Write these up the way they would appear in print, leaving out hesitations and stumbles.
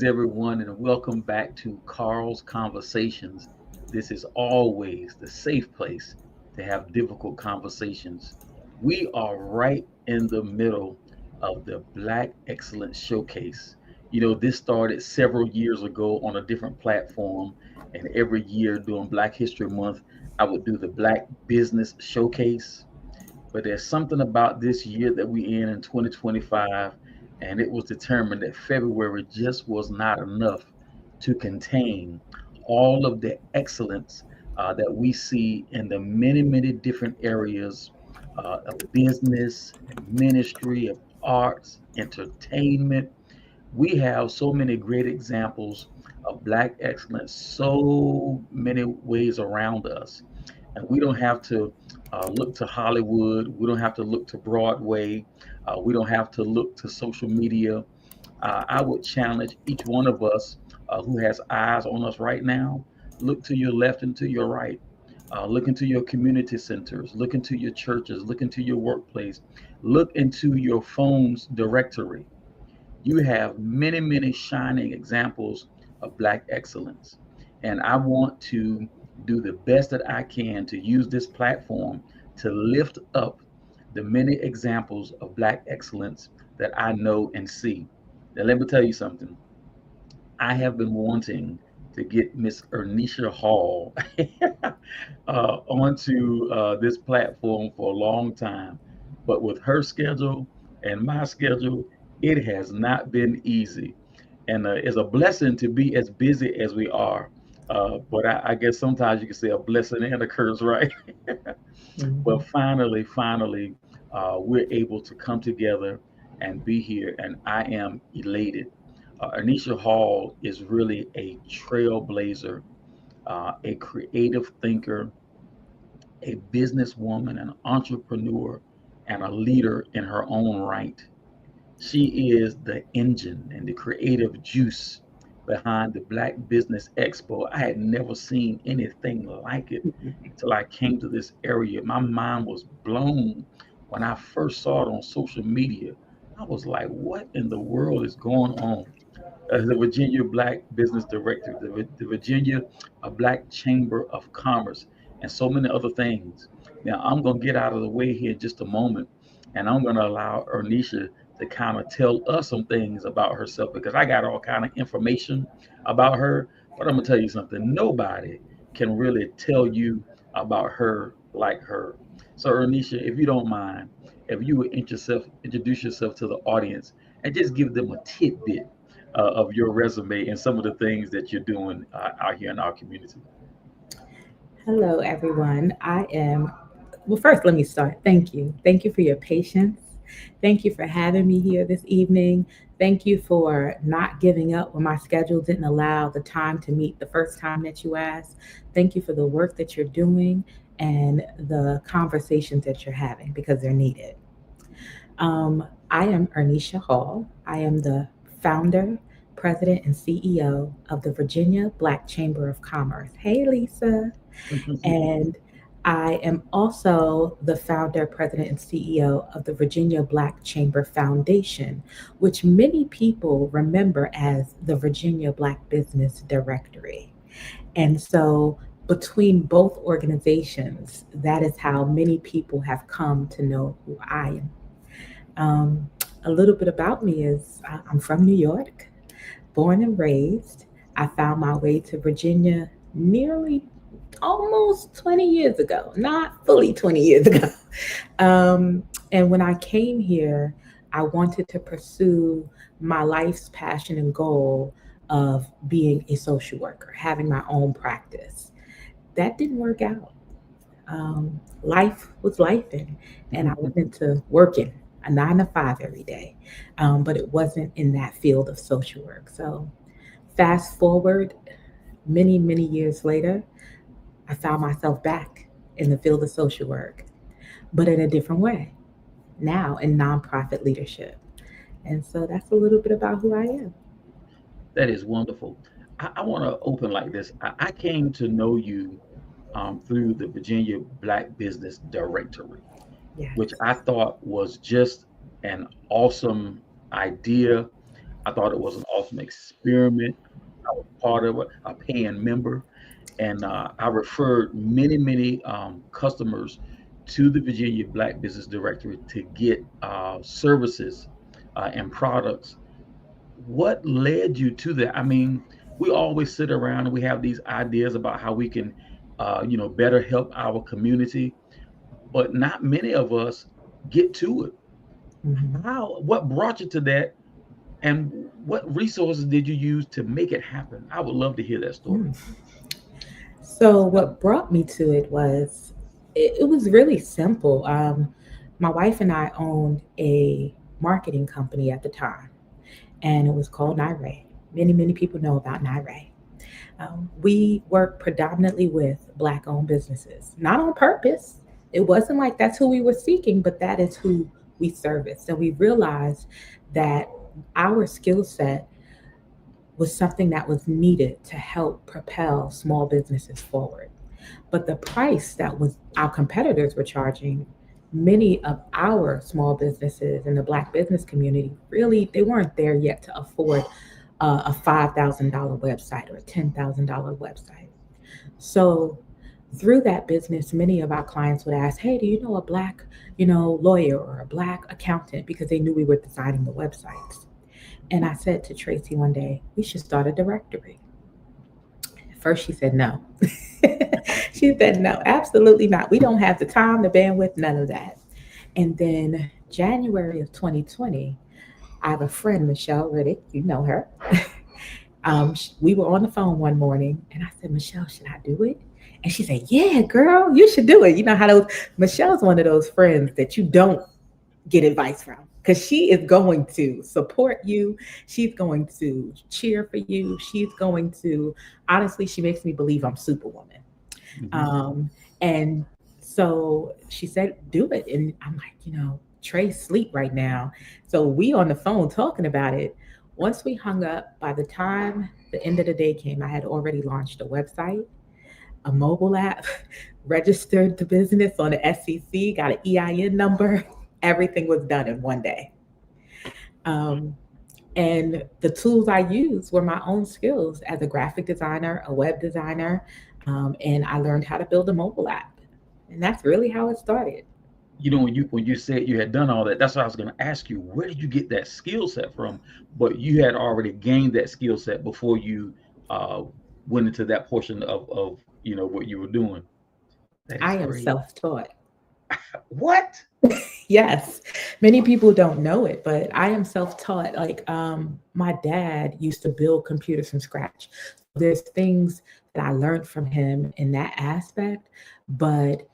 everyone, and welcome back to Carl's Conversations. This is always the safe place to have difficult conversations. We are right in the middle of the Black Excellence Showcase. This started several years ago on a different platform, and every year during Black History Month, I would do the Black Business Showcase. But there's something about this year that we in 2025, and it was determined that February just was not enough to contain all of the excellence that we see in the many, many different areas of business and ministry, of arts, entertainment. We have so many great examples of Black excellence, so many ways around us. And we don't have to look to Hollywood. We don't have to look to Broadway. We don't have to look to social media. I would challenge each one of us who has eyes on us right now. Look to your left and to your right. Look into your community centers. Look into your churches. Look into your workplace. Look into your phone's directory. You have many, many shining examples of Black excellence. And I want to do the best that I can to use this platform to lift up the many examples of Black excellence that I know and see. Now, let me tell you something. I have been wanting to get Miss Ernisha Hall onto this platform for a long time. But with her schedule and my schedule, it has not been easy. And it's a blessing to be as busy as we are. But I guess sometimes you can say a blessing and a curse, right? But Mhm. finally, we're able to come together and be here, and I am elated. Ernisha Hall is really a trailblazer, a creative thinker, a businesswoman, an entrepreneur, and a leader in her own right. She is the engine and the creative juice behind the Black Business Expo. I had never seen anything like it till I came to this area. My mind was blown when I first saw it on social media. I was like, what in the world is going on? As the Virginia Black Business Director, the Virginia Black Chamber of Commerce, and so many other things. Now, I'm going to get out of the way here in just a moment, and I'm going to allow Ernisha to kind of tell us some things about herself because I got all kind of information about her. But I'm going to tell you something. Nobody can really tell you about her like her. So, Ernisha, if you don't mind, if you would introduce yourself to the audience and just give them a tidbit of your resume and some of the things that you're doing out here in our community. Hello, everyone. Well, first, let me start. Thank you. Thank you for your patience. Thank you for having me here this evening. Thank you for not giving up when my schedule didn't allow the time to meet the first time that you asked. Thank you for the work that you're doing and the conversations that you're having because they're needed. I am Ernisha Hall. I am the founder, president, and CEO of the Virginia Black Chamber of Commerce. Hey, Lisa. And I am also the founder, president, and CEO of the Virginia Black Chamber Foundation, which many people remember as the Virginia Black Business Directory. And so, between both organizations, that is how many people have come to know who I am. Um, a little bit about me is I'm from New York, born and raised. I found my way to Virginia nearly almost 20 years ago, not fully 20 years ago. Um, and when I came here, I wanted to pursue my life's passion and goal of being a social worker, having my own practice. That didn't work out. Um, Life was life, and I went into working a 9 to 5 every day, but it wasn't in that field of social work. So fast forward many years later, I found myself back in the field of social work, but in a different way, now in nonprofit leadership. And so that's a little bit about who I am. That is wonderful. I want to open like this. I came to know you through the Virginia Black Business Directory, Yes. which I thought was just an awesome idea. I thought it was an awesome experiment. I was part of it, a paying member, and I referred many customers to the Virginia Black Business Directory to get services and products. What led you to that? I mean, we always sit around and we have these ideas about how we can, better help our community, but not many of us get to it. Mhm. What brought you to that, and what resources did you use to make it happen? I would love to hear that story. Mm. So what brought me to it was it was really simple. My wife and I owned a marketing company at the time, and it was called Nire. Many people know about Nire. We work predominantly with Black-owned businesses, not on purpose. It wasn't like that's who we were seeking, but that is who we service. And we realized that our skill set was something that was needed to help propel small businesses forward. But the price that was our competitors were charging, many of our small businesses in the Black business community really they weren't there yet to afford a $5,000 website or a $10,000 website. So through that business, many of our clients would ask, "Hey, do you know a Black, lawyer or a Black accountant?" Because they knew we were designing the websites. And I said to Tracy one day, "We should start a directory." At first, she said no. She said, "No, absolutely not. We don't have the time, the bandwidth, none of that." And then January of 2020, I have a friend, Michelle Riddick, you know her. We were on the phone one morning and I said, "Michelle, should I do it?" And she said, "Yeah, girl, you should do it." You know how Michelle's one of those friends that you don't get advice from because she is going to support you. She's going to cheer for you. She's going to, honestly, she makes me believe I'm Superwoman. Mhm. Um, and so she said, "Do it." And I'm like, Trey's asleep right now. So we on the phone talking about it. Once we hung up, by the time the end of the day came, I had already launched a website, a mobile app, registered the business on the SEC, got an EIN number. Everything was done in one day. Um, and the tools I used were my own skills as a graphic designer, a web designer, and I learned how to build a mobile app. And that's really how it started. When you said you had done all that, that's what I was going to ask you. Where did you get that skill set from? But you had already gained that skill set before you uh, went into that portion of what you were doing. That is I am great. self taught. What? Yes, many people don't know it, but I am self taught. Like, my dad used to build computers from scratch. There's things that I learned from him in that aspect, but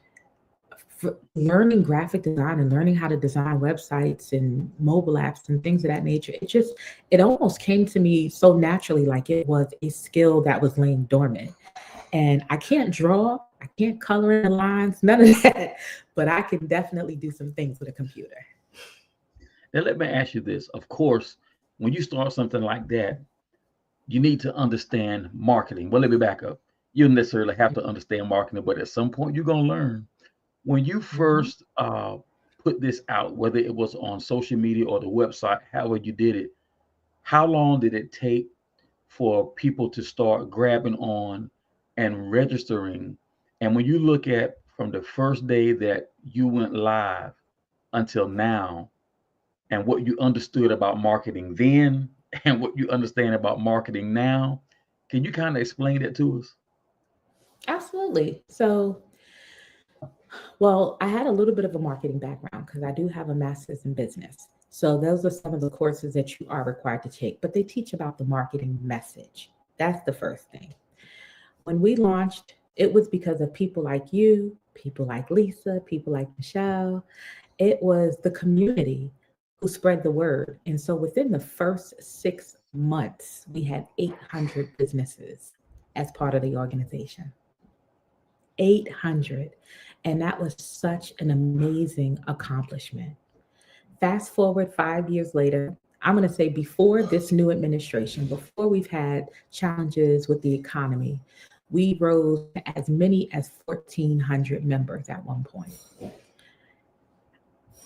for learning graphic design and learning how to design websites and mobile apps and things of that nature, it almost came to me so naturally, like it was a skill that was laying dormant. And I can't draw, I can't color in the lines, none of that, but I can definitely do some things with a computer. Now let me ask you this. Of course, when you start something like that, you need to understand marketing. Well, let me back up. You don't necessarily have to understand marketing, but at some point you're going to learn. When you Mhm. first put this out, whether it was on social media or the website, however you did it, how long did it take for people to start grabbing on and registering? And when you look at from the first day that you went live until now, and what you understood about marketing then and what you understand about marketing now, can you kind of explain that to us? Absolutely. So, well, I had a little bit of a marketing background because I do have a master's in business. So, those are some of the courses that you are required to take, but they teach about the marketing message. That's the first thing. When we launched, it was because of people like you, people like Lisa, people like Michelle. It was the community who spread the word. And so within the first 6 months, we had 800 businesses as part of the organization. 800. And that was such an amazing accomplishment. Fast forward 5 years later, I'm going to say before this new administration, before we've had challenges with the economy, we rose to as many as 1,400 members at one point.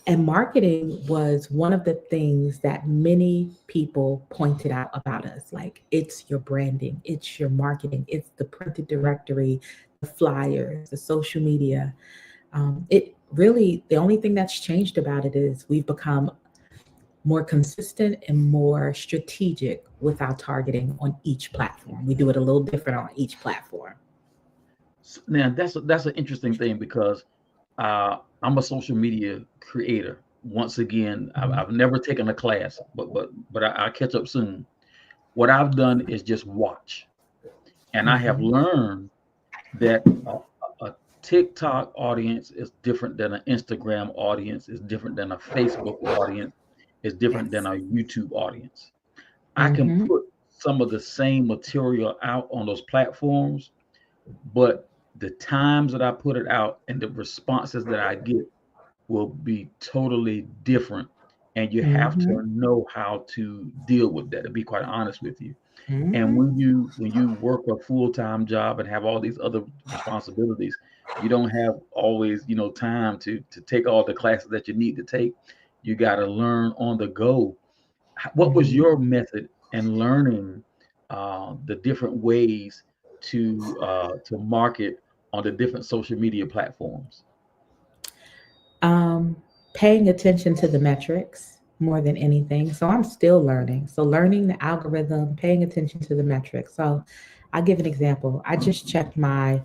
And marketing was one of the things that many people pointed out about us. Like, it's your branding, it's your marketing, it's the printed directory, the flyers, the social media. It really, the only thing that's changed about it is we've become more consistent and more strategic with our targeting on each platform. We do it a little different on each platform. Now that's an interesting thing because I'm a social media creator. Once again, Mhm. I've never taken a class, but I'll catch up soon. What I've done is just watch, and I have Mhm. learned that a TikTok audience is different than an Instagram audience, is different than a Facebook audience, is different than Yes. a YouTube audience. I can Hmm. put some of the same material out on those platforms, but the times that I put it out and the responses that I get will be totally different. And you have Hmm. to know how to deal with that, to be quite honest with you. And Hmm. when you work a full-time job and have all these other responsibilities, you don't have always, time to take all the classes that you need to take. You got to learn on the go. What was Hmm. your method in learning the different ways to market on the different social media platforms? Um, Paying attention to the metrics more than anything. So I'm still learning. So learning the algorithm, paying attention to the metrics. So I'll give an example. I just checked my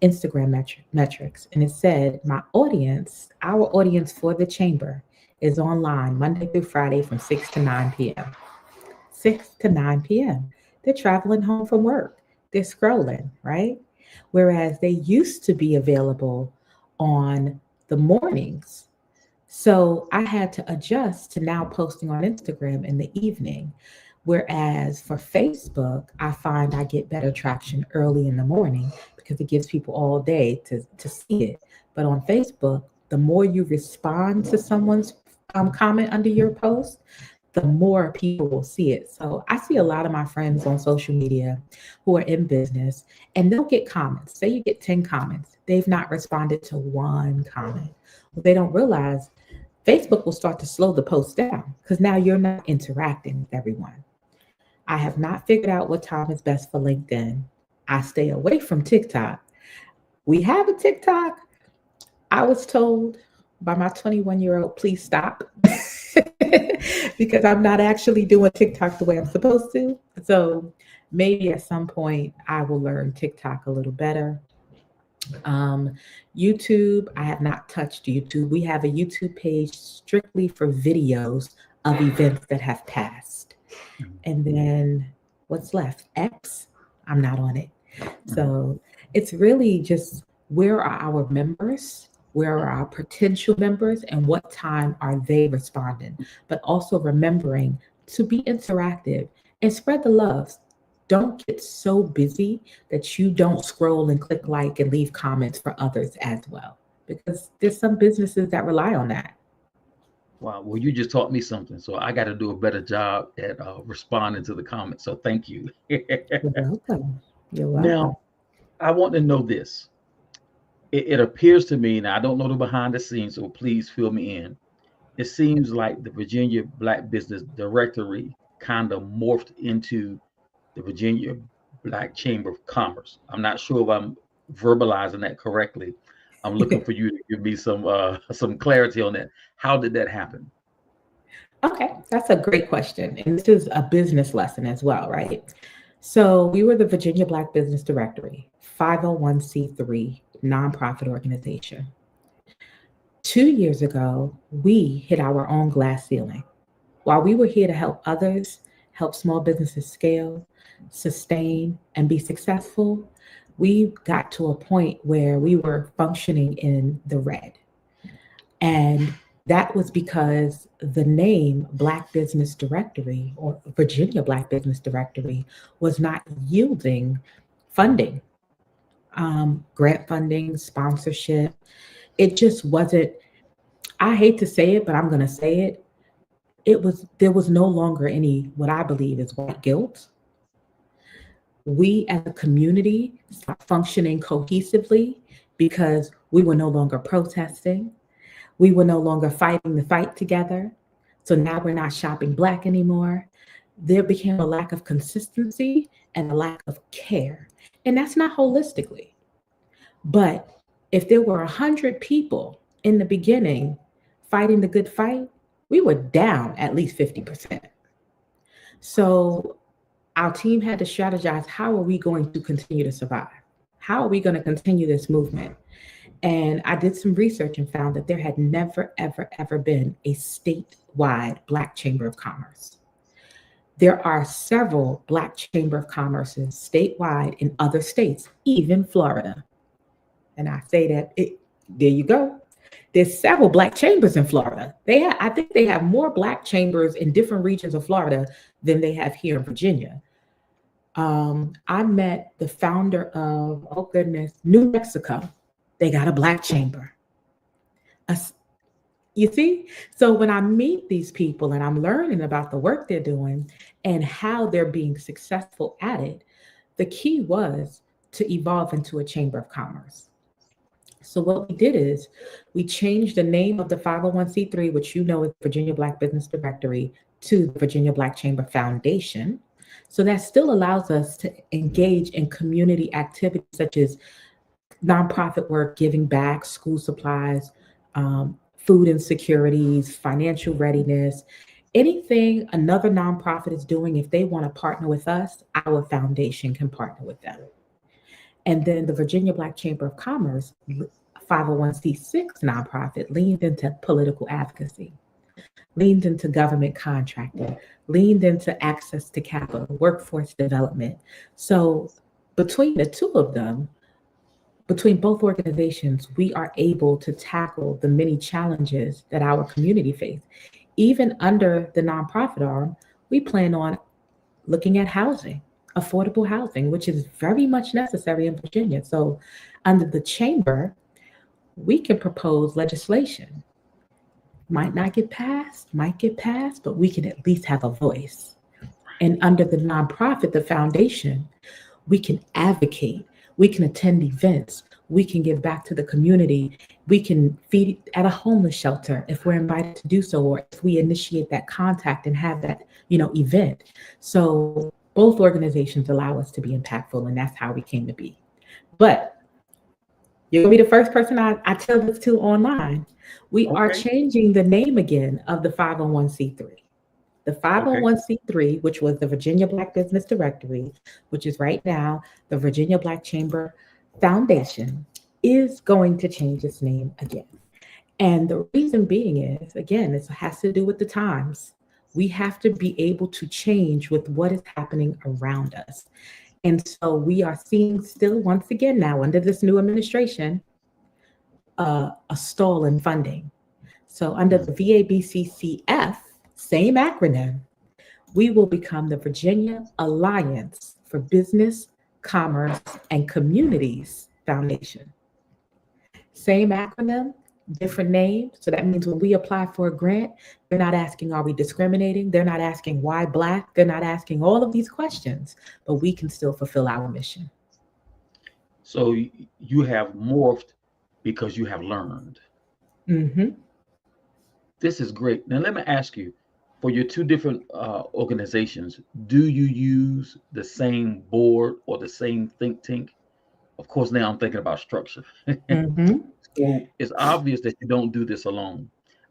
Instagram metrics, and it said my audience, our audience for the chamber, is online Monday through Friday from 6 to 9 p.m. 6 to 9 p.m. They're traveling home from work. They're scrolling, right? Whereas they used to be available on the mornings. So I had to adjust to now posting on Instagram in the evening. Whereas for Facebook, I find I get better traction early in the morning because it gives people all day to see it. But on Facebook, the more you respond to someone's comment under your post, the more people will see it. So I see a lot of my friends on social media who are in business, and they'll get comments. Say you get 10 comments, they've not responded to one comment. What they don't realize, Facebook will start to slow the post down because now you're not interacting with everyone. I have not figured out what time is best for LinkedIn. I stay away from TikTok. We have a TikTok. I was told by my 21-year-old, please stop. Because I'm not actually doing TikTok the way I'm supposed to. So maybe at some point I will learn TikTok a little better. Um, YouTube, I have not touched YouTube. We have a YouTube page strictly for videos of events that have passed. Mhm, And then what's left? X, I'm not on it. mhm. So it's really just, where are our members? Where are our potential members? And what time are they responding? But also remembering to be interactive and spread the love. Don't get so busy that you don't scroll and click like and leave comments for others as well. Because there's some businesses that rely on that. Wow. Well, you just taught me something, so I got to do a better job at responding to the comments. So thank you. You're welcome. You're welcome. Now, I want to know this. It appears to me, now I don't know the behind the scenes, so please fill me in. It seems like the Virginia Black Business Directory kind of morphed into the Virginia Black Chamber of Commerce. I'm not sure if I'm verbalizing that correctly. I'm looking for you to give me some clarity on that. How did that happen? Okay, that's a great question. And this is a business lesson as well, right? So we were the Virginia Black Business Directory, 501c3 nonprofit organization. 2 years ago, we hit our own glass ceiling. While we were here to help others, help small businesses scale, sustain, and be successful, we got to a point where we were functioning in the red. And that was because the name Black Business Directory or Virginia Black Business Directory was not yielding funding, grant funding, sponsorship. It just wasn't, I hate to say it, but I'm going to say it. There was no longer any, what I believe is white guilt. We as a community stopped functioning cohesively because we were no longer protesting. We were no longer fighting the fight together. So now we're not shopping Black anymore. There became a lack of consistency and a lack of care. And that's not holistically. But if there were 100 people in the beginning fighting the good fight, we were down at least 50%. So our team had to strategize, how are we going to continue to survive? How are we going to continue this movement? And I did some research and found that there had never, ever, ever been a statewide Black Chamber of Commerce. There are several Black Chamber of Commerces statewide in other states, even Florida. And I say that, there you go. There's several Black chambers in Florida. I think they have more Black chambers in different regions of Florida than they have here in Virginia. I met the founder of, oh goodness, New Mexico. They got a Black chamber. You see? So when I meet these people and I'm learning about the work they're doing and how they're being successful at it, the key was to evolve into a chamber of commerce. So what we did is we changed the name of the 501c3, which you know is Virginia Black Business Directory, to the Virginia Black Chamber Foundation. So that still allows us to engage in community activities such as nonprofit work, giving back, school supplies, food insecurities, financial readiness, anything another nonprofit is doing. If they want to partner with us, our foundation can partner with them. And then the Virginia Black Chamber of Commerce, 501c6 nonprofit, leaned into political advocacy, leaned into government contracting, leaned into access to capital, workforce development. So between the two of them, between both organizations, we are able to tackle the many challenges that our community face. Even under the nonprofit arm, we plan on looking at housing, affordable housing, which is very much necessary in Virginia. So under the chamber, we can propose legislation. Might not get passed, might get passed, but we can at least have a voice. And under the nonprofit, the foundation, we can advocate, we can attend events, we can give back to the community, we can feed at a homeless shelter if we're invited to do so, or if we initiate that contact and have that, event. So both organizations allow us to be impactful, and that's how we came to be. But you're gonna be the first person I tell this to online. We are changing the name again of the 501c3. The 501c3, which was the Virginia Black Business Directory, which is right now the Virginia Black Chamber Foundation, is going to change its name again. And the reason being is, again, it has to do with the times. We have to be able to change with what is happening around us. And so we are seeing still, once again now, under this new administration, a stall in funding. So under the VABCCF, same acronym, we will become the Virginia Alliance for Business, Commerce, and Communities Foundation. Same acronym, different name. So that means when we apply for a grant, they're not asking, are we discriminating? They're not asking why Black? They're not asking all of these questions, but we can still fulfill our mission. So you have morphed because you have learned. Mm-hmm. This is great. Now let me ask you, for your two different organizations, do you use the same board or the same think tank? Of course, now I'm thinking about structure. Mm-hmm. So it's obvious that you don't do this alone.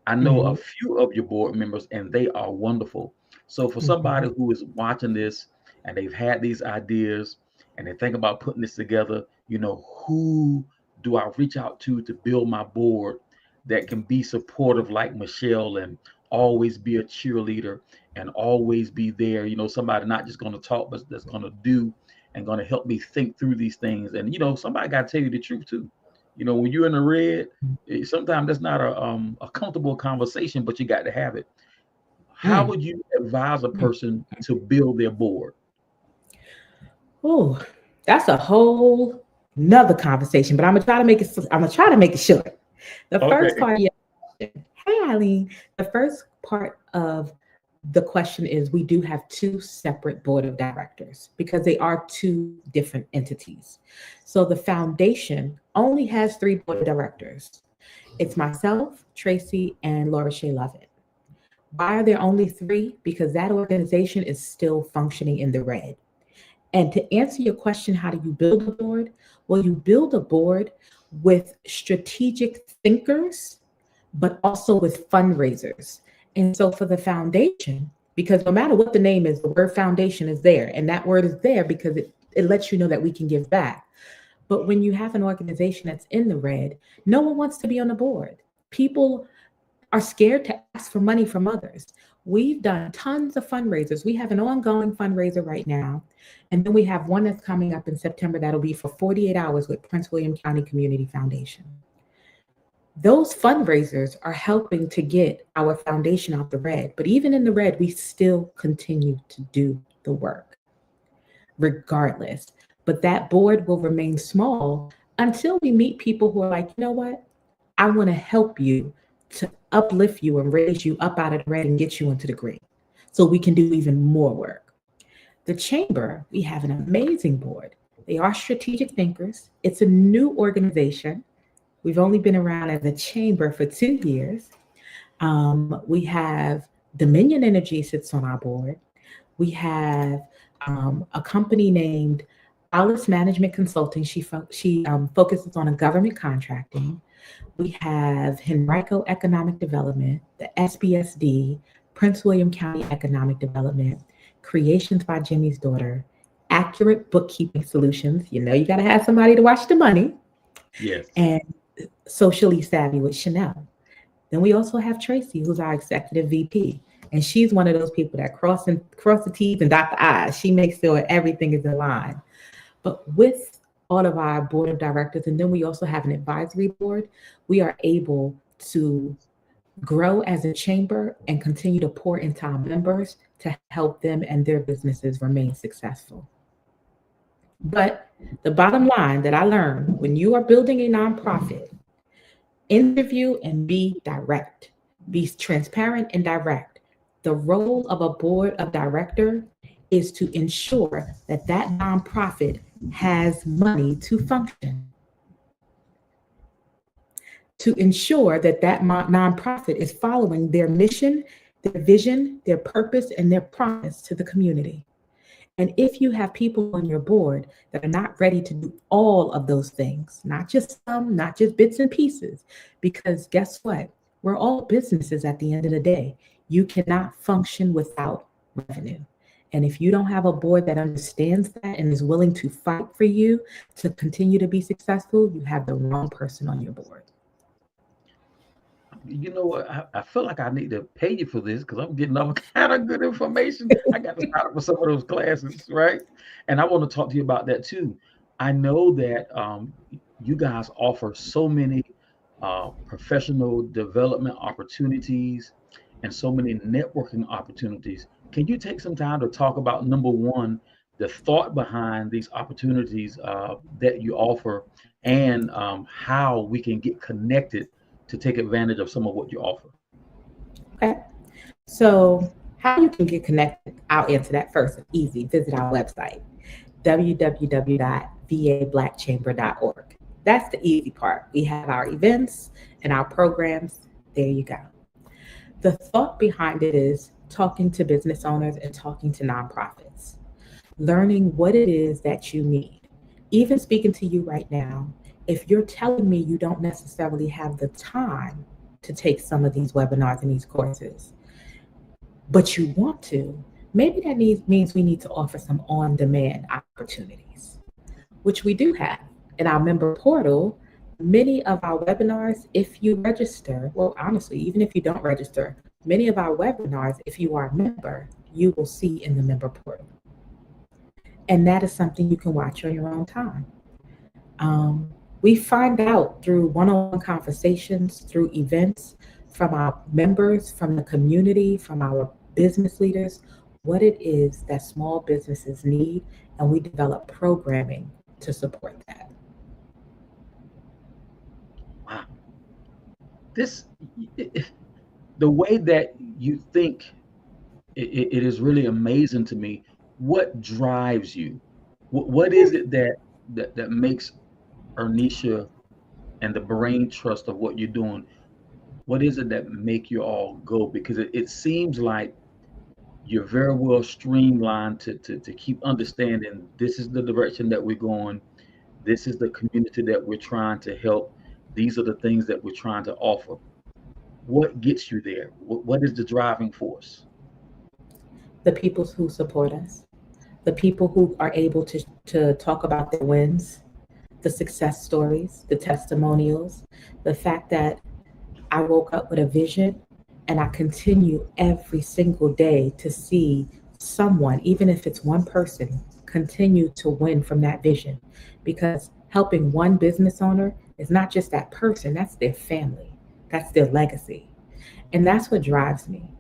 I know a few of your board members, and they are wonderful. So for somebody who is watching this and they've had these ideas and they think about putting this together, who do I reach out to build my board that can be supportive like Michelle and always be a cheerleader and always be there, somebody not just going to talk, but that's going to do and going to help me think through these things. And, somebody got to tell you the truth too. When you're in the red, sometimes that's not a comfortable conversation, but you got to have it. How would you advise a person to build their board? Oh, that's a whole nother conversation, but I'm gonna try to make it short. The first part of your question, hey Eileen, the first part of the question is we do have two separate board of directors because they are two different entities. So the foundation only has three board of directors. It's myself, Tracy, and Laura Shea Lovett. Why are there only three? Because that organization is still functioning in the red. And to answer your question, how do you build a board? Well, you build a board with strategic thinkers, but also with fundraisers. And so for the foundation, because no matter what the name is, the word foundation is there. And that word is there because it lets you know that we can give back. But when you have an organization that's in the red, no one wants to be on the board. People are scared to ask for money from others. We've done tons of fundraisers. We have an ongoing fundraiser right now. And then we have one that's coming up in September that'll be for 48 hours with Prince William County Community Foundation. Those fundraisers are helping to get our foundation out the red. But even in the red, we still continue to do the work regardless. But that board will remain small until we meet people who are like, you know what? I want to help you to uplift you and raise you up out of the red and get you into the green so we can do even more work. The chamber, we have an amazing board. They are strategic thinkers. It's a new organization. We've only been around as a chamber for 2 years. We have Dominion Energy sits on our board. We have a company named Alice Management Consulting. She focuses on a government contracting. We have Henrico Economic Development, the SBSD, Prince William County Economic Development, Creations by Jimmy's Daughter, Accurate Bookkeeping Solutions. You know, you got to have somebody to watch the money. Yes. And Socially Savvy with Chanel. Then we also have Tracy, who's our executive VP. And she's one of those people that cross the T's and dot the I's. She makes sure everything is in line. But with all of our board of directors, and then we also have an advisory board, we are able to grow as a chamber and continue to pour into our members to help them and their businesses remain successful. But the bottom line that I learned, when you are building a nonprofit, interview and be direct, be transparent and direct. The role of a board of director is to ensure that that nonprofit has money to function, to ensure that that nonprofit is following their mission, their vision, their purpose, and their promise to the community. And if you have people on your board that are not ready to do all of those things, not just some, not just bits and pieces, because guess what? We're all businesses at the end of the day. You cannot function without revenue. And if you don't have a board that understands that and is willing to fight for you to continue to be successful, you have the wrong person on your board. You know what? I feel like I need to pay you for this because I'm getting all kind of good information. I got to sign up for some of those classes, right? And I want to talk to you about that too. I know that you guys offer so many professional development opportunities and so many networking opportunities. Can you take some time to talk about, number one, the thought behind these opportunities that you offer, and how we can get connected to take advantage of some of what you offer? Okay. So how you can get connected, I'll answer that first. It's easy. Visit our website, www.vablackchamber.org. That's the easy part. We have our events and our programs. There you go. The thought behind it is talking to business owners and talking to nonprofits, learning what it is that you need. Even speaking to you right now, if you're telling me you don't necessarily have the time to take some of these webinars and these courses, but you want to, maybe that means we need to offer some on-demand opportunities, which we do have. In our member portal, many of our webinars, if you register, well, honestly, even if you don't register, many of our webinars, if you are a member, you will see in the member portal. And that is something you can watch on your own time. We find out through one-on-one conversations, through events, from our members, from the community, from our business leaders, what it is that small businesses need, and we develop programming to support that. Wow. The way that you think, it is really amazing to me. What drives you? What is it that makes Ernisha and the brain trust of what you're doing, what is it that make you all go? Because it seems like you're very well streamlined to keep understanding this is the direction that we're going. This is the community that we're trying to help. These are the things that we're trying to offer. What gets you there? What is the driving force? The people who support us, the people who are able to talk about their wins, the success stories, the testimonials, the fact that I woke up with a vision and I continue every single day to see someone, even if it's one person, continue to win from that vision. Because helping one business owner is not just that person, that's their family, that's their legacy. And that's what drives me.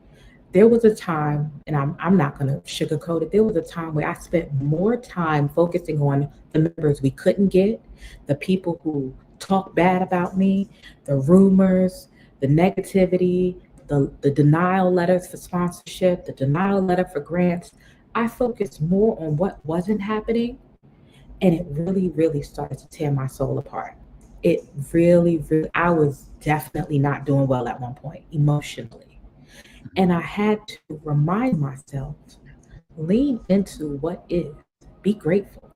There was a time, and I'm not going to sugarcoat it, there was a time where I spent more time focusing on the members we couldn't get, the people who talk bad about me, the rumors, the negativity, the denial letters for sponsorship, the denial letter for grants. I focused more on what wasn't happening, and it really, really started to tear my soul apart. It really, really, I was definitely not doing well at one point emotionally. And I had to remind myself, lean into what is, be grateful.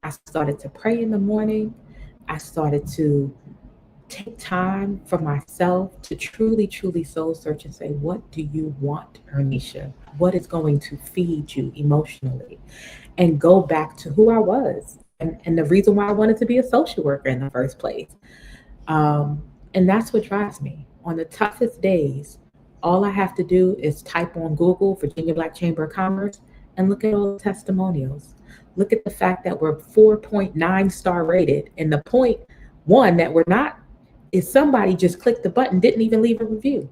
I started to pray in the morning. I started to take time for myself to truly, truly soul search and say, what do you want, Ernisha? What is going to feed you emotionally? And go back to who I was and the reason why I wanted to be a social worker in the first place. And that's what drives me. On the toughest days, all I have to do is type on Google Virginia Black Chamber of Commerce and look at all the testimonials. Look at the fact that we're 4.9 star rated, and the point one that we're not is somebody just clicked the button, didn't even leave a review.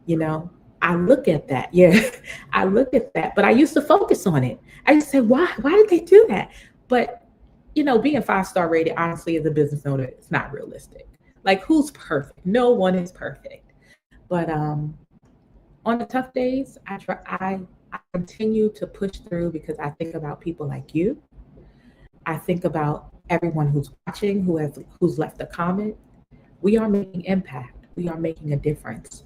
You know, I look at that. Yeah, I look at that, but I used to focus on it. I used to say, why? Why did they do that? But being 5 star rated, honestly, as a business owner, it's not realistic. Like, who's perfect? No one is perfect. But on the tough days, I continue to push through because I think about people like you. I think about everyone who's watching, who's left a comment. We are making impact. We are making a difference.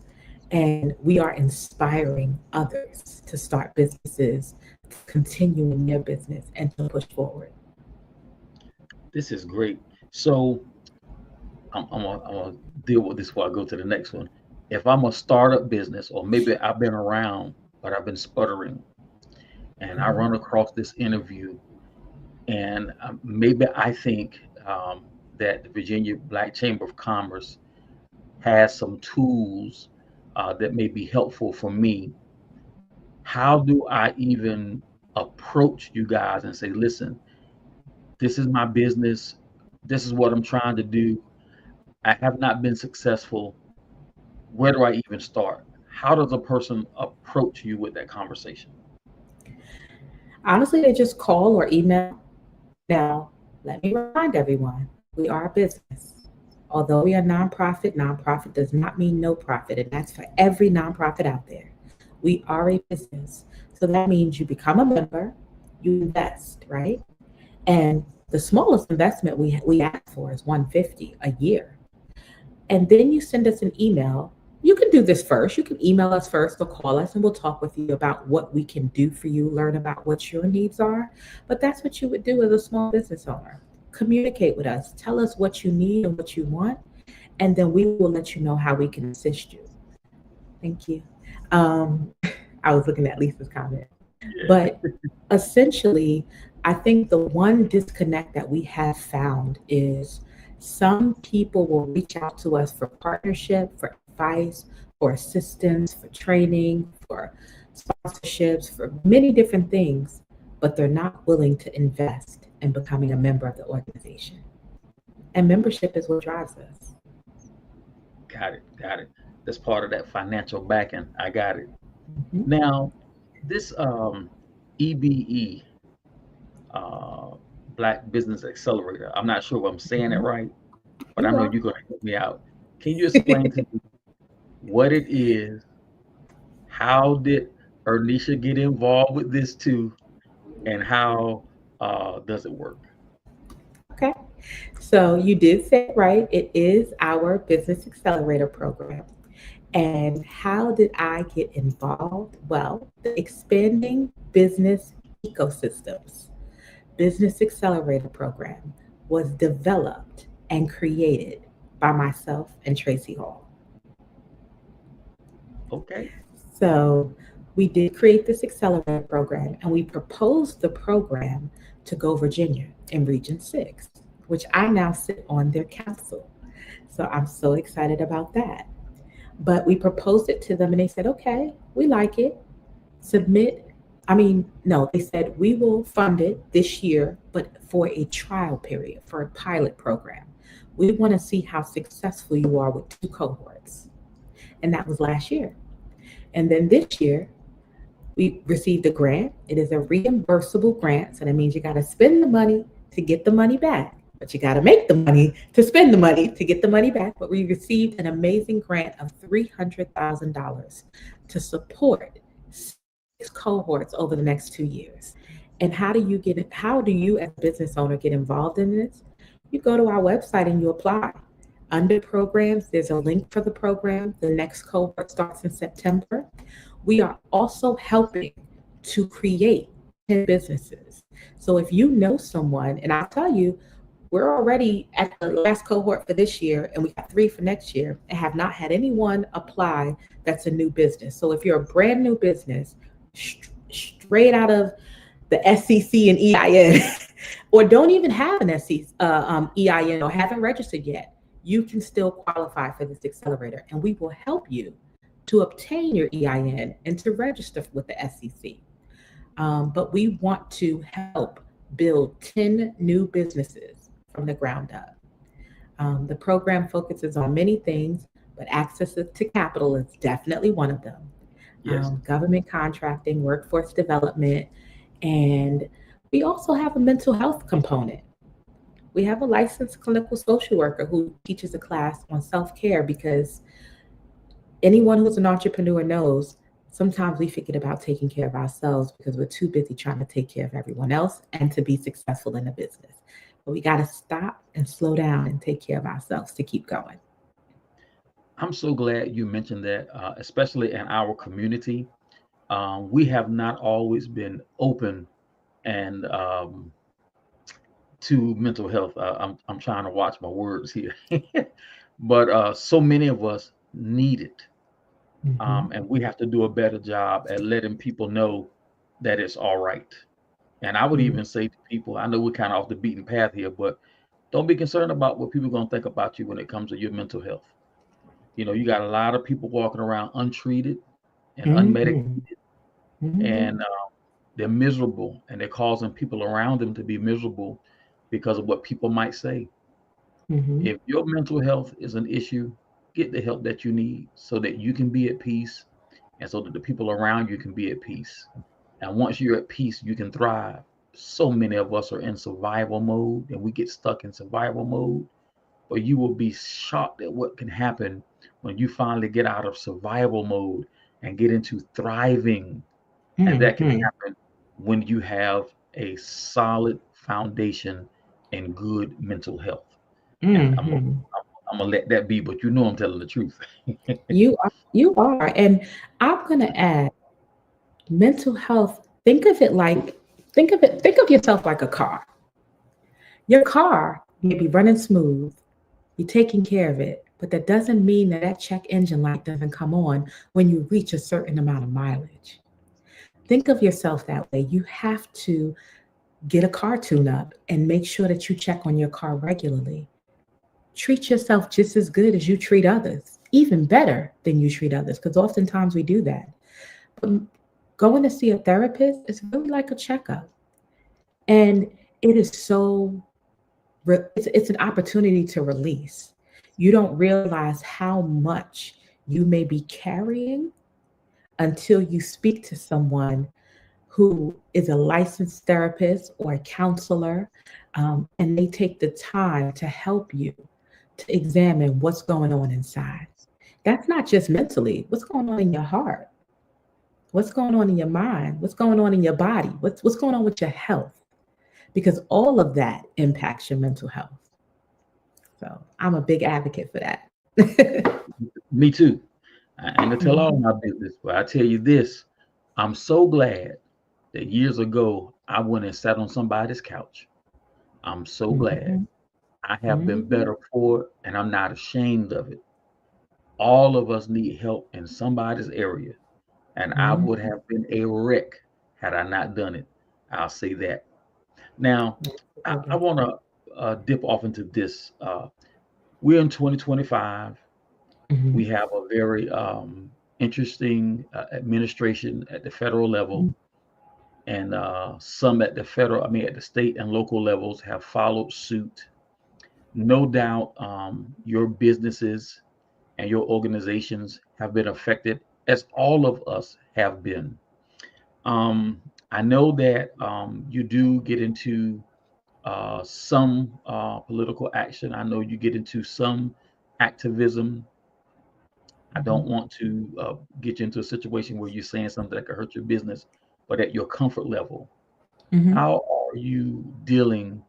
And we are inspiring others to start businesses, to continue in their business, and to push forward. This is great. So I'm gonna deal with this before I go to the next one. If I'm a startup business, or maybe I've been around, but I've been sputtering, and I run Mhm. across this interview, and maybe I think that the Virginia Black Chamber of Commerce has some tools that may be helpful for me. How do I even approach you guys and say, listen, this is my business. This is what I'm trying to do. I have not been successful. Where do I even start? How does a person approach you with that conversation? Honestly, they just call or email. Now, let me remind everyone, we are a business. Although we are nonprofit, nonprofit does not mean no profit, and that's for every nonprofit out there. We are a business. So that means you become a member, you invest, right? And the smallest investment we ask for is 150 a year. And then you send us an email. You can do this first. You can email us first or call us, and we'll talk with you about what we can do for you, learn about what your needs are. But that's what you would do as a small business owner. Communicate with us, tell us what you need and what you want, and then we will let you know how we can assist you. Thank you. Um, I was looking at Lisa's comment. Yeah. But essentially, I think the one disconnect that we have found is some people will reach out to us for partnership, for advice, for assistance, for training, for sponsorships, for many different things, but they're not willing to invest in becoming a member of the organization. And membership is what drives us. Got it. Got it. That's part of that financial backing. I got it. Mhm. Now, this EBE, uh, Black Business Accelerator, I'm not sure if I'm saying it Mhm. right, but I You know are. you're going to help me out. Can you explain to me what it is? How did Ernisha get involved with this too? And how does it work? Okay. So you did say it right. It is our Business Accelerator program. And how did I get involved? Well, the Expanding Business Ecosystems Business Accelerator program was developed and created by myself and Tracy Hall. Okay. So we did create this accelerator program and we proposed the program to Go Virginia in Region 6, which I now sit on their council. So I'm so excited about that. But we proposed it to them and they said, okay, we like it. Submit. I mean, no, they said we will fund it this year, but for a trial period, for a pilot program. We want to see how successful you are with two cohorts. And that was last year. And then this year, we received a grant. It is a reimbursable grant. So that means you got to spend the money to get the money back, but you got to make the money to spend the money to get the money back. But we received an amazing grant of $300,000 to support 6 cohorts over the next 2 years. And how do you get it? How do you, as a business owner, get involved in this? You go to our website and you apply. Under programs, there's a link for the program. The next cohort starts in September. We are also helping to create 10 businesses. So if you know someone, and I'll tell you, we're already at the last cohort for this year, and we got 3 for next year, and have not had anyone apply that's a new business. So if you're a brand new business, straight out of the SEC and EIN, or don't even have an SEC EIN or haven't registered yet, you can still qualify for this accelerator, and we will help you to obtain your EIN and to register with the SEC. But we want to help build 10 new businesses from the ground up. The program focuses on many things, but access to capital is definitely one of them. Yes. Government contracting, workforce development, and we also have a mental health component. We have a licensed clinical social worker who teaches a class on self-care because anyone who's an entrepreneur knows sometimes we forget about taking care of ourselves because we're too busy trying to take care of everyone else and to be successful in a business. But we got to stop and slow down and take care of ourselves to keep going. I'm so glad you mentioned that, especially in our community. We have not always been open and to mental health. I'm trying to watch my words here, but so many of us need it, Mhm. and we have to do a better job at letting people know that it's all right. And I would Mhm. even say to people, I know we're kind of off the beaten path here, but don't be concerned about what people are going to think about you when it comes to your mental health. You know, you got a lot of people walking around untreated and unmedicated, Mhm. Mhm. and they're miserable, and they're causing people around them to be miserable because of what people might say. Mhm. If your mental health is an issue, get the help that you need so that you can be at peace and so that the people around you can be at peace. And once you're at peace, you can thrive. So many of us are in survival mode and we get stuck in survival mode, but you will be shocked at what can happen when you finally get out of survival mode and get into thriving. And that can Mhm. happen when you have a solid foundation and good mental health. And Mhm. I'm gonna let that be, but you know I'm telling the truth. You are, and I'm gonna add mental health. Think of yourself like a car. Your car may be running smooth, you're taking care of it, but that doesn't mean that that check engine light doesn't come on when you reach a certain amount of mileage. Think of yourself that way. You have to get a car tune up and make sure that you check on your car regularly. Treat yourself just as good as you treat others, even better than you treat others, because oftentimes we do that. But going to see a therapist is really like a checkup. And it is so, it's an opportunity to release. You don't realize how much you may be carrying until you speak to someone who is a licensed therapist or a counselor, and they take the time to help you to examine what's going on inside. That's not just mentally, what's going on in your heart, what's going on in your mind, what's going on in your body, what's going on with your health, because all of that impacts your mental health. So I'm a big advocate for that. Me too. I ain't gonna tell all Mhm, my business, but I tell you this: I'm so glad that years ago I went and sat on somebody's couch. I'm so glad. mhm, I have been mhm, better for it, and I'm not ashamed of it. All of us need help in somebody's area, and I would mhm. have been a wreck had I not done it. I'll say that. Now, I Absolutely. want to dip off into this. We're in 2025. We Mhm, have a very interesting administration at the federal level, mhm, and some at the federal, I mean, at the state and local levels have followed suit. No doubt, your businesses and your organizations have been affected, as all of us have been. I know that you do get into some political action. I know you get into some activism. I don't mhm, want to get you into a situation where you're saying something that could hurt your business, but at your comfort level, mhm, how are you dealing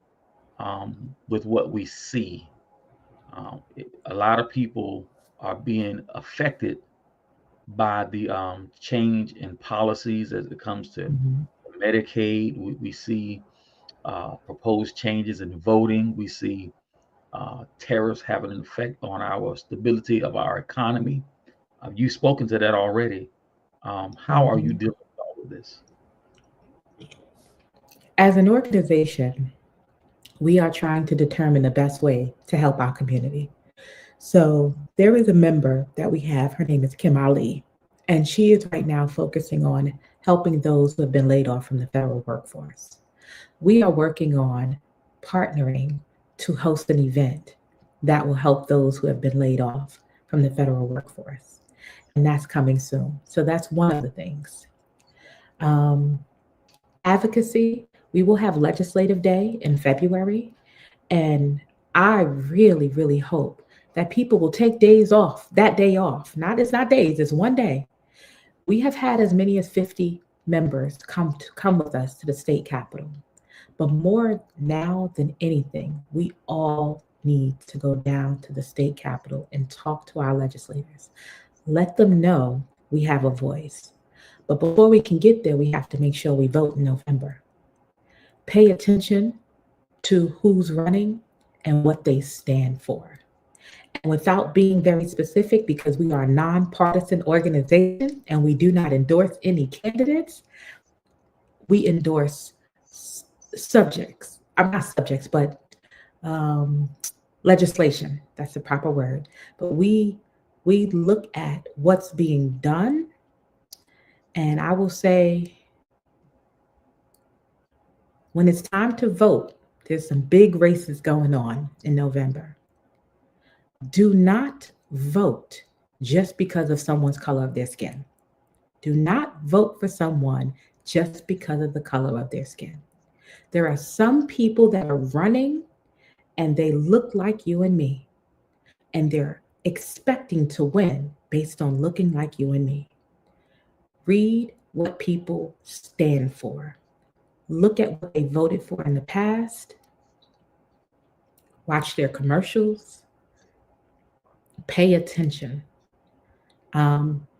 with what we see? A lot of people are being affected by the change in policies as it comes to mhm, Medicaid. We see proposed changes in voting. We see tariffs having an effect on our stability of our economy. You've spoken to that already. How are you mhm. dealing with all of this? As an organization, we are trying to determine the best way to help our community. So there is a member that we have. Her name is Kim Ali, and she is right now focusing on helping those who have been laid off from the federal workforce. We are working on partnering to host an event that will help those who have been laid off from the federal workforce, and that's coming soon. So that's one of the things. Um, Advocacy, we will have Legislative Day in February. And I really, really hope that people will take days off, that day off. Not it's not days, it's one day. We have had as many as 50 members come with us to the state capitol. But more now than anything, we all need to go down to the state capitol and talk to our legislators. Let them know we have a voice. But before we can get there, we have to make sure we vote in November. Pay attention to who's running and what they stand for. And without being very specific, because we are a nonpartisan organization and we do not endorse any candidates, we endorse subjects. I'm not subjects, but um, legislation. That's the proper word. But we look at what's being done, and I will say, when it's time to vote, there's some big races going on in November. Do not vote just because of someone's color of their skin. Do not vote for someone just because of the color of their skin. There are some people that are running and they look like you and me, and they're expecting to win based on looking like you and me. Read what people stand for. Look at what they voted for in the past. Watch their commercials. Pay attention.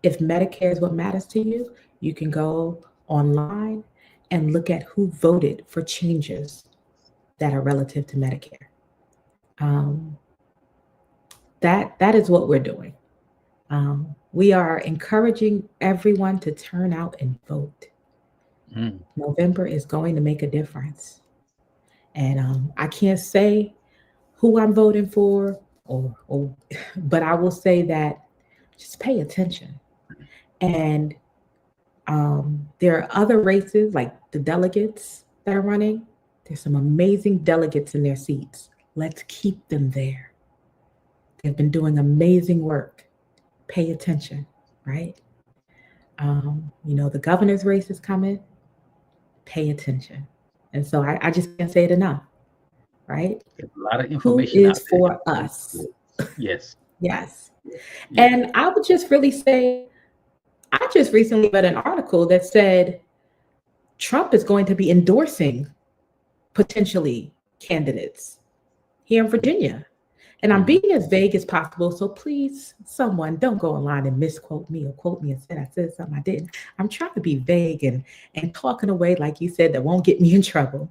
If Medicare is what matters to you, you can go online and look at who voted for changes that are relative to Medicare. Um, that is what we're doing. We are encouraging everyone to turn out and vote. Mm. November is going to make a difference, and I can't say who I'm voting for, or but I will say that just pay attention. And there are other races like the delegates that are running. There's some amazing delegates in their seats. Let's keep them there. They've been doing amazing work. Pay attention, right? The governor's race is coming. Pay attention. And so I just can't say it enough, right? There's a lot of Who information is out there. for us? Yes, Yes. yes. And I would just really say, I just recently read an article that said Trump is going to be endorsing potentially candidates here in Virginia. And I'm Hmm. being as vague as possible. So please, someone, don't go online and misquote me or quote me and say I said something I didn't. I'm trying to be vague and talk in a way, like you said, that won't get me in trouble.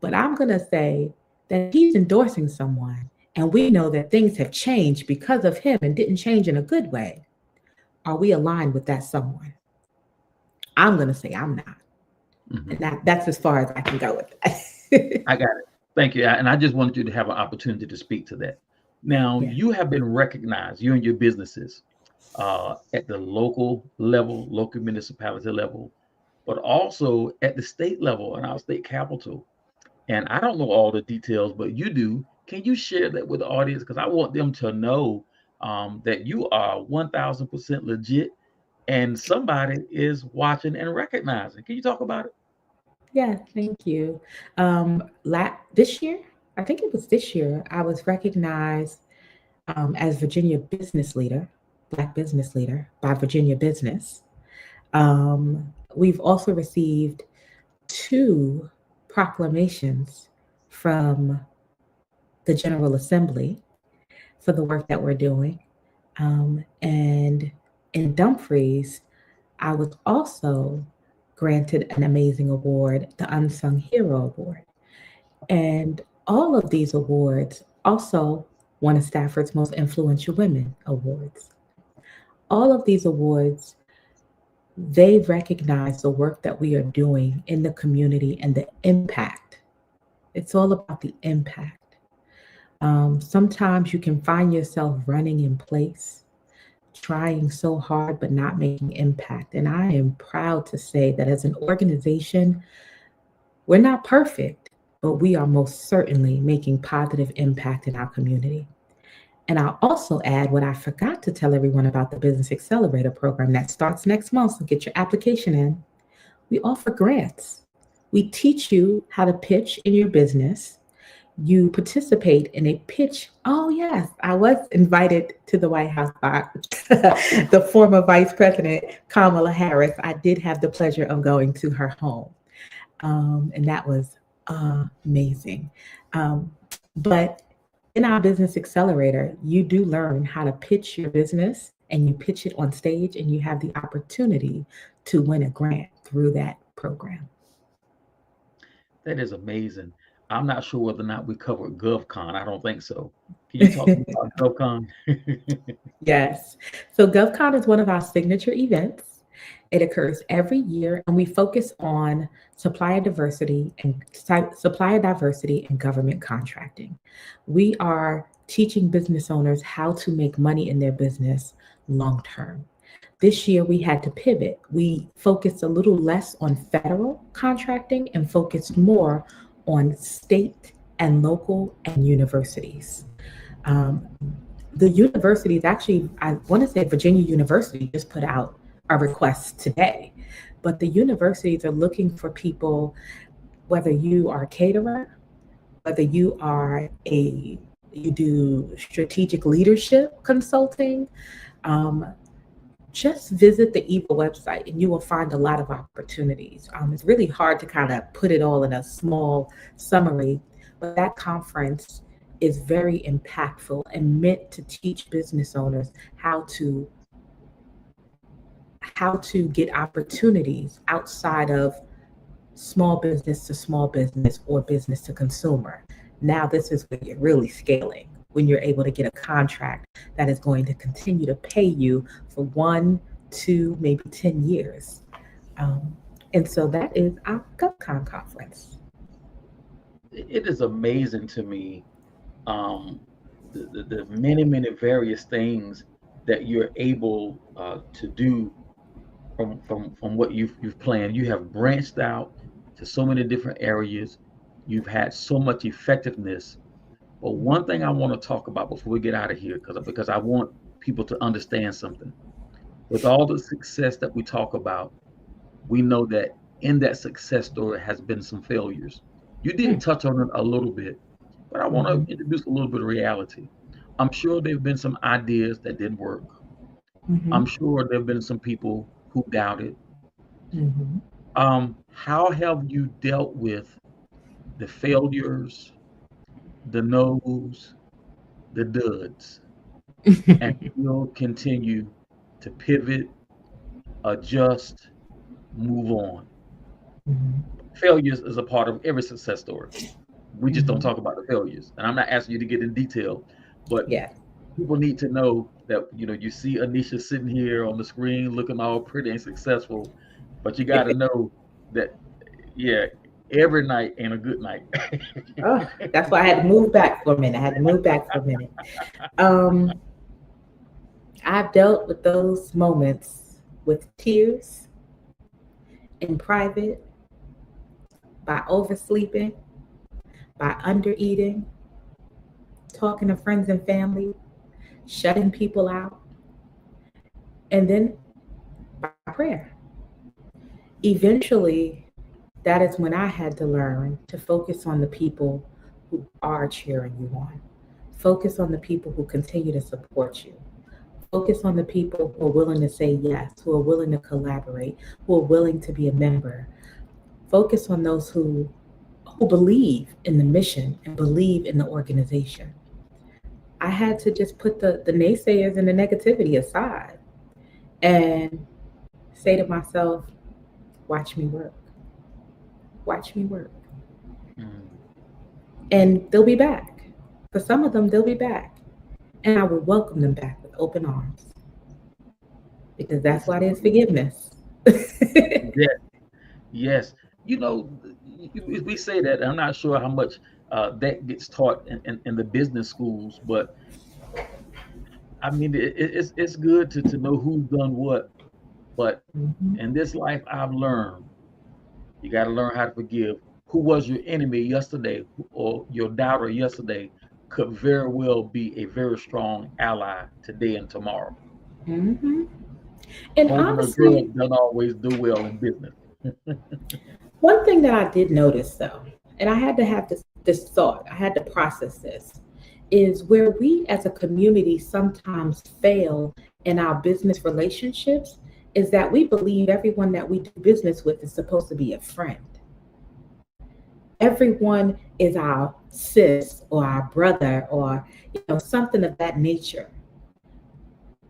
But I'm going to say that he's endorsing someone, and we know that things have changed because of him and didn't change in a good way. Are we aligned with that someone? I'm going to say I'm not. Hmm. And that's as far as I can go with that. I got it. Thank you. And I just wanted you to have an opportunity to speak to that. Now, Yeah. you have been recognized, you and your businesses, at the local level, local municipality level, but also at the state level in our state capital. And I don't know all the details, but you do. Can you share that with the audience? Because I want them to know that you are 1000% legit and somebody is watching and recognizing. Can you talk about it? Yeah, thank you. This year, I think it was this year, I was recognized as Virginia Business Leader, Black Business Leader by Virginia Business. We've also received two proclamations from the General Assembly for the work that we're doing. And in Dumfries, I was also granted an amazing award, the Unsung Hero Award. And all of these awards, also one of Stafford's Most Influential Women awards. All of these awards, they recognize the work that we are doing in the community and the impact. It's all about the impact. Sometimes you can find yourself running in place, trying so hard, but not making impact. And I am proud to say that as an organization, we're not perfect, but we are most certainly making positive impact in our community. And I'll also add what I forgot to tell everyone about the Business Accelerator program that starts next month. So get your application in. We offer grants. We teach you how to pitch in your business. You participate in a pitch. Oh, yes, I was invited to the White House by the former Vice President, Kamala Harris. I did have the pleasure of going to her home, and that was amazing. Um, but in our Business Accelerator, you do learn how to pitch your business and you pitch it on stage, and you have the opportunity to win a grant through that program. That is amazing. I'm not sure whether or not we covered GovCon. I don't think so. Can you talk to me about GovCon? Yes. So GovCon is one of our signature events. It occurs every year, and we focus on supplier diversity and government contracting. We are teaching business owners how to make money in their business long term. This year, we had to pivot. We focused a little less on federal contracting and focused more on state and local and universities. Um, the universities actually, I want to say Virginia University just put out a request today, but the universities are looking for people, whether you are a caterer, whether you do strategic leadership consulting, um, just visit the EVA website and you will find a lot of opportunities. It's really hard to kind of put it all in a small summary, but that conference is very impactful and meant to teach business owners how to get opportunities outside of small business or business to consumer. Now this is when you're really scaling, when you're able to get a contract that is going to continue to pay you for 1, 2, maybe 10 years. Um, and so that is our GovCon conference. It is amazing to me, um, the many, many various things that you're able to do from what you've planned. You have branched out to so many different areas. You've had so much effectiveness. But one thing I want to talk about before we get out of here, because I want people to understand something. With all the success that we talk about, we know that in that success story has been some failures. You did Mm, touch on it a little bit, but I want mhm, to introduce a little bit of reality. I'm sure there have been some ideas that didn't work. mhm, I'm sure there have been some people who doubted. mhm. How have you dealt with the failures, the no's, the duds, and we'll continue to pivot, adjust, move on. Mhm. Failures is a part of every success story. We just don't Mhm. talk about the failures. And I'm not asking you to get in detail, but Yes. people need to know that you see Anisha sitting here on the screen looking all pretty and successful, but you got to know that yeah, every night ain't a good night. Oh, that's why I had to move back for a minute. I had to move back for a minute. Um, I've dealt with those moments with tears in private, by oversleeping, by undereating, talking to friends and family, shutting people out, and then by prayer. Eventually, that is when I had to learn to focus on the people who are cheering you on. Focus on the people who continue to support you. Focus on the people who are willing to say yes, who are willing to collaborate, who are willing to be a member. Focus on those who believe in the mission and believe in the organization. I had to just put the naysayers and the negativity aside and say to myself, watch me work. Watch me work. Mm, And they'll be back. For some of them, they'll be back. And I will welcome them back with open arms because that's this is why there's forgiveness. yes, yes. You know, we say that. I'm not sure how much that gets taught in the business schools, but I mean, it's good to know who's done what. But Mhm. in this life, I've learned you got to learn how to forgive. Who was your enemy yesterday or your doubter yesterday could very well be a very strong ally today and tomorrow. Mhm. And Holding a honestly, grudge doesn't always do well in business. one thing that I did notice though, and I had to have this thought, I had to process this, is where we as a community sometimes fail in our business relationships is that we believe everyone that we do business with is supposed to be a friend. Everyone is our sis or our brother or something of that nature.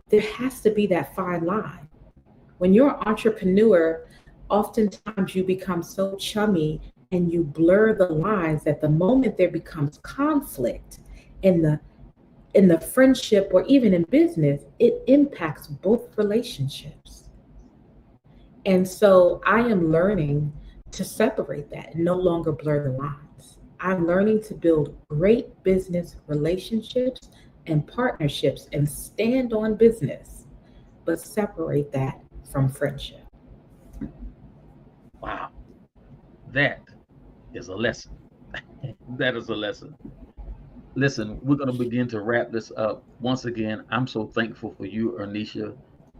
There has to be that fine line. When you're an entrepreneur, oftentimes you become so chummy and you blur the lines that the moment there becomes conflict in the friendship or even in business, it impacts both relationships. And so I am learning to separate that and no longer blur the lines. I'm learning to build great business relationships and partnerships and stand on business, but separate that from friendship. Wow, that is a lesson. That is a lesson. Listen, we're going to begin to wrap this up. Once again, I'm so thankful for you, Ernisha,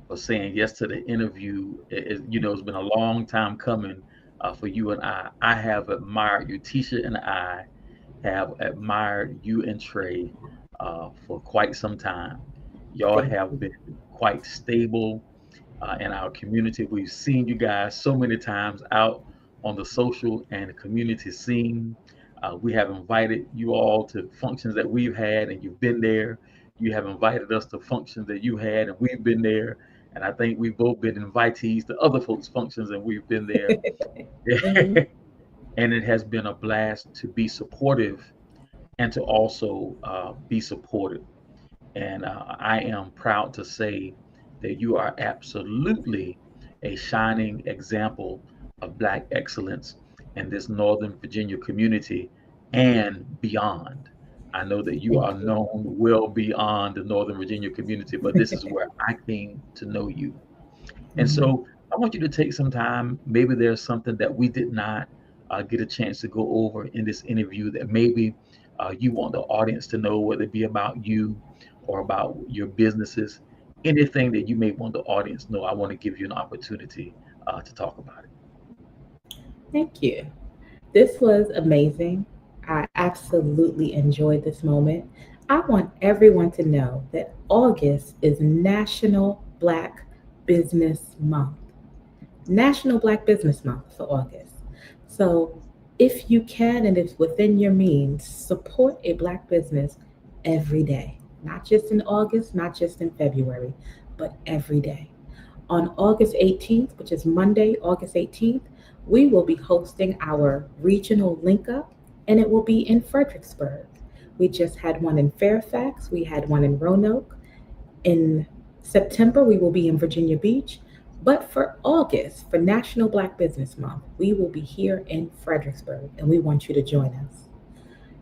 for saying yes to the interview. It's been a long time coming for you and I. I have admired you. Tisha and I have admired you and Trey for quite some time. Y'all Thank have you. been quite stable in our community. We've seen you guys so many times out on the social and the community scene. We have invited you all to functions that we've had, and you've been there. You have invited us to functions that you had, and we've been there. And I think we've both been invitees to other folks' functions, and we've been there. Mhm. And it has been a blast to be supportive and to also be supported. And I am proud to say that you are absolutely a shining example of Black excellence in this Northern Virginia community and beyond. I know that you Thank are you. known well beyond the Northern Virginia community, but this is where I came to know you. And Mhm. so I want you to take some time. Maybe there's something that we did not get a chance to go over in this interview that maybe you want the audience to know, whether it be about you or about your businesses, anything that you may want the audience to know. I want to give you an opportunity to talk about it. Thank you. This was amazing. I absolutely enjoyed this moment. I want everyone to know that August is National Black Business Month. National Black Business Month for August. So, if you can and it's within your means, support a Black business every day, not just in August, not just in February, but every day. On August 18th, which is Monday, August 18th, we will be hosting our regional link up, and it will be in Fredericksburg. We just had one in Fairfax, we had one in Roanoke. In September, we will be in Virginia Beach. But for August, for National Black Business Month, we will be here in Fredericksburg, and we want you to join us.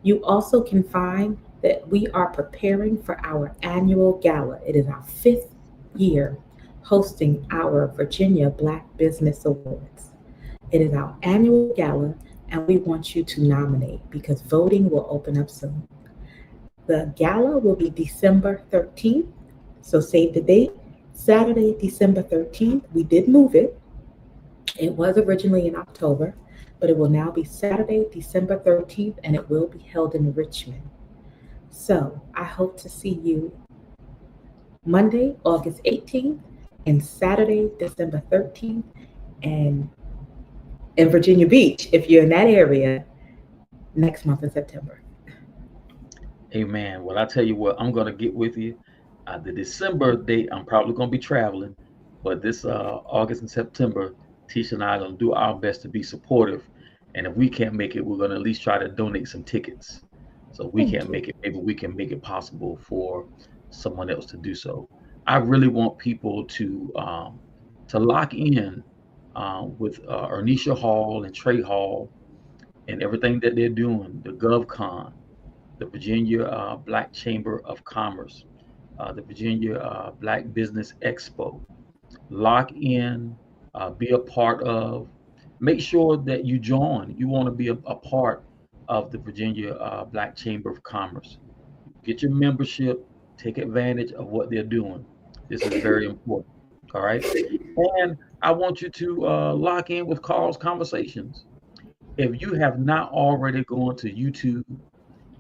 You also can find that we are preparing for our annual gala. It is our fifth year hosting our Virginia Black Business Awards. It is our annual gala, and we want you to nominate because voting will open up soon. The gala will be December 13th, so save the date. Saturday, December 13th. We did move it. It was originally in October, but it will now be Saturday, December 13th, and it will be held in Richmond. So I hope to see you Monday, August 18th, and Saturday, December 13th, and in Virginia Beach, if you're in that area, next month in September. Amen. Well, I tell you what, I'm gonna get with you. The December date, I'm probably gonna be traveling, but this August and September, Tisha and I are gonna do our best to be supportive. And if we can't make it, we're gonna at least try to donate some tickets. So if we Thank can't you. make it, maybe we can make it possible for someone else to do so. I really want people to lock in with Ernisha Hall and Trey Hall and everything that they're doing, the GovCon, the Virginia Black Chamber of Commerce, the Virginia Black Business Expo. Lock in, be a part of. Make sure that you join. You want to be a part of the Virginia Black Chamber of Commerce. Get your membership. Take advantage of what they're doing. This is very important. All right. And I want you to lock in with Carl's Conversations. If you have not already gone to YouTube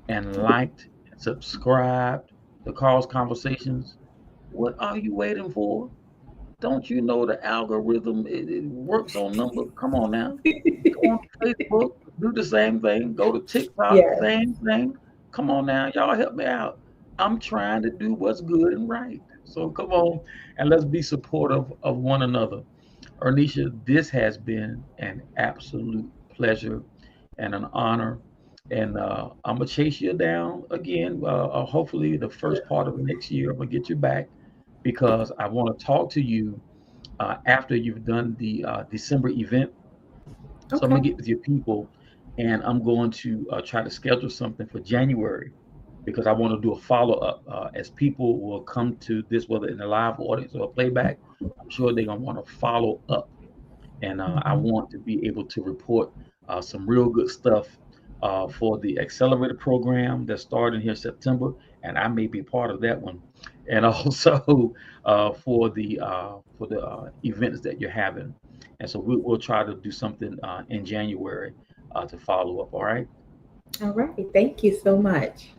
and liked and subscribed to Carl's Conversations, what are you waiting for? Don't you know the algorithm it works on numbers? Come on now. Go on Facebook, do the same thing. Go to TikTok, Yes. same thing. Come on now, y'all help me out. I'm trying to do what's good and right. So come on and let's be supportive of one another. Ernisha, this has been an absolute pleasure and an honor. And I'm gonna chase you down again. Hopefully, the first part of next year, I'm gonna get you back because I want to talk to you after you've done the December event. So I'm Okay. gonna get with your people, and I'm going to try to schedule something for January because I want to do a follow up as people will come to this, whether in the live audience or a playback. I'm sure they're gonna want to follow up, and I Mhm. want to be able to report some real good stuff for the Accelerator program that's starting here in September, and I may be part of that one, and also for the events that you're having, and so we'll try to do something in January to follow up. All right. All right. Thank you so much.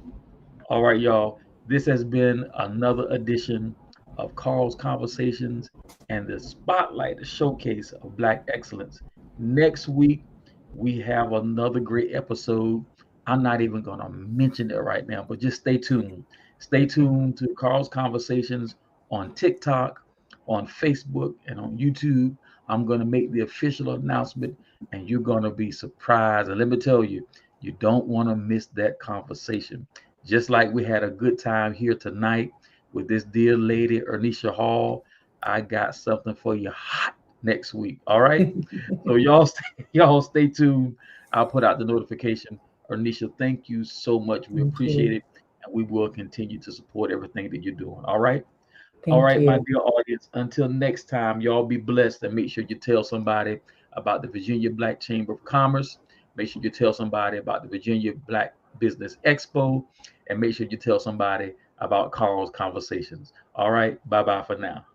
All right, y'all. This has been another edition of Carl's Conversations and the spotlight, the showcase of Black excellence. Next week, we have another great episode. I'm not even going to mention it right now, but just stay tuned. Stay tuned to Carl's Conversations on TikTok, on Facebook, and on YouTube. I'm going to make the official announcement, and you're going to be surprised. And let me tell you, you don't want to miss that conversation. Just like we had a good time here tonight with this dear lady, Ernisha Hall, I got something for you hot next week. All right. So y'all stay, y'all stay tuned. I'll put out the notification. Ernisha, thank you so much. We Thank appreciate you. it. And we will continue to support everything that you're doing. All right. All Thank right, my you. dear audience. Until next time, y'all be blessed and make sure you tell somebody about the Virginia Black Chamber of Commerce. Make sure you tell somebody about the Virginia Black Business Expo. And make sure you tell somebody about Carl's Conversations. All right. Bye bye for now.